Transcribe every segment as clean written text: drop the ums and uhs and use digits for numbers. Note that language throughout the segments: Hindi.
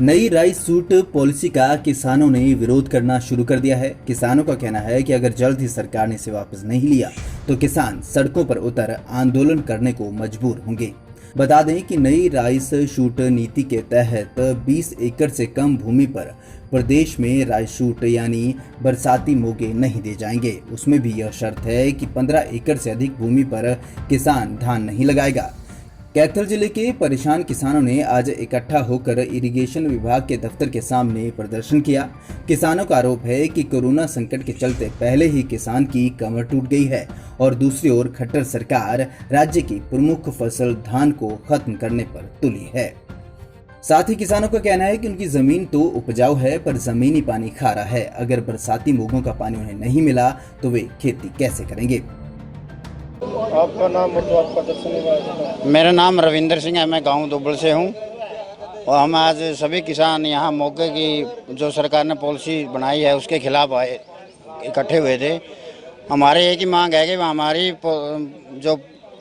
नई राइस सूट पॉलिसी का किसानों ने विरोध करना शुरू कर दिया है। किसानों का कहना है कि अगर जल्द ही सरकार ने इसे वापस नहीं लिया तो किसान सड़कों पर उतर आंदोलन करने को मजबूर होंगे। बता दें कि नई राइस शूट नीति के तहत 20 एकड़ से कम भूमि पर प्रदेश में राइस शूट यानी बरसाती मोगे नहीं दिए जाएंगे। उसमें भी यह शर्त है कि 15 एकड़ से अधिक भूमि पर किसान धान नहीं लगाएगा। कैथल जिले के परेशान किसानों ने आज इकट्ठा होकर इरिगेशन विभाग के दफ्तर के सामने प्रदर्शन किया। किसानों का आरोप है कि कोरोना संकट के चलते पहले ही किसान की कमर टूट गई है और दूसरी ओर खट्टर सरकार राज्य की प्रमुख फसल धान को खत्म करने पर तुली है। साथ ही किसानों का कहना है कि उनकी जमीन तो उपजाऊ है पर जमीनी पानी खारा है। अगर बरसाती मोगों का पानी उन्हें नहीं मिला तो वे खेती कैसे करेंगे। आपका नाम और आपका दर्शन? मेरा नाम रविंदर सिंह है, मैं गांव दुबल से हूं और हम आज सभी किसान यहां मौके की जो सरकार ने पॉलिसी बनाई है उसके खिलाफ आए इकट्ठे हुए थे। हमारे एक ही मांग है कि हमारी जो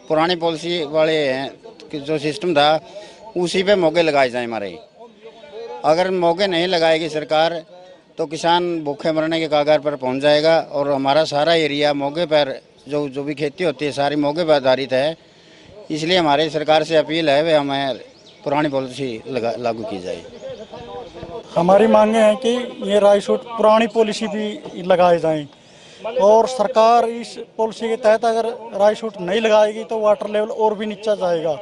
पुरानी पॉलिसी वाले हैं जो सिस्टम था उसी पे मौके लगाए जाएं। हमारे अगर मौके नहीं लगाएगी सरकार तो किसान भूखे मरने के कगार पर पहुंच जाएगा और हमारा सारा एरिया मौके पर जो भी खेती होती है सारी मौके पर आधारित है। इसलिए हमारी सरकार से अपील है वे हमें पुरानी पॉलिसी लागू की जाए। हमारी मांगे हैं कि ये राइस शूट पुरानी पॉलिसी भी लगाए जाएं और सरकार इस पॉलिसी के तहत अगर राइस शूट नहीं लगाएगी तो वाटर लेवल और भी नीचा जाएगा।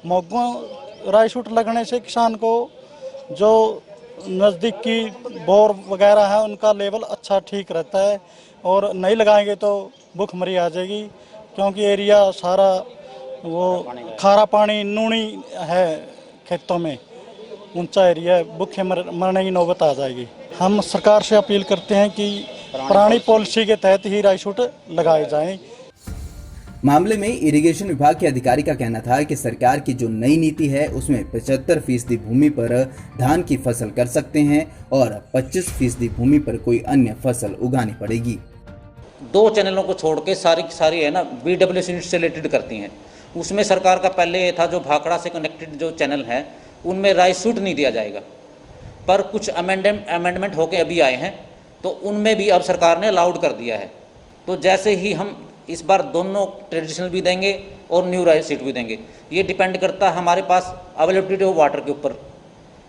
मोगों राइस शूट लगने से किसान को जो नज़दीक की बोर वगैरह है उनका लेवल अच्छा ठीक रहता है और नहीं लगाएंगे तो भूखमरी आ जाएगी, क्योंकि एरिया सारा वो खारा पानी नूनी है, खेतों में ऊंचा एरिया है, भूखे मरने की नौबत आ जाएगी। हम सरकार से अपील करते हैं कि पुरानी पॉलिसी के तहत ही राइस शूट लगाए जाएं। मामले में इरिगेशन विभाग के अधिकारी का कहना था कि सरकार की जो नई नीति है उसमें 75% भूमि पर धान की फसल कर सकते हैं और 25% भूमि पर कोई अन्य फसल उगानी पड़ेगी। 2 चैनलों को छोड़ के सारी है ना BWS यूनिट से रिलेटेड करती हैं। उसमें सरकार का पहले ये था जो भाखड़ा से कनेक्टेड जो चैनल है उनमें राइस शूट नहीं दिया जाएगा, पर कुछ अमेंडमेंट होके अभी आए हैं तो उनमें भी अब सरकार ने अलाउड कर दिया है। तो जैसे ही हम इस बार दोनों ट्रेडिशनल भी देंगे और न्यू राइस सीट भी देंगे। ये डिपेंड करता है हमारे पास अवेलेबिलिटी ऑफ वाटर के ऊपर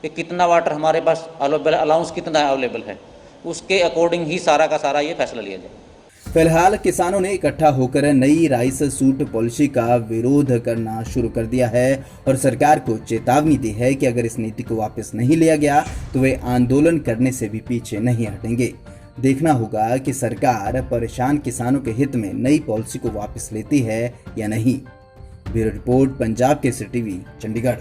कि कितना वाटर हमारे पास अवेलेबल, अलाउंस कितना अवेलेबल है, उसके अकॉर्डिंग ही सारा का सारा ये फैसला लिया जाए। फिलहाल किसानों ने इकट्ठा होकर नई राइस सूट पॉलिसी का विरोध करना शुरू कर दिया है और सरकार को चेतावनी दी है कि अगर इस नीति को वापस नहीं लिया गया तो वे आंदोलन करने से भी पीछे नहीं हटेंगे। देखना होगा कि सरकार परेशान किसानों के हित में नई पॉलिसी को वापस लेती है या नहीं। Bureau report, Punjab Kesari TV, Chandigarh.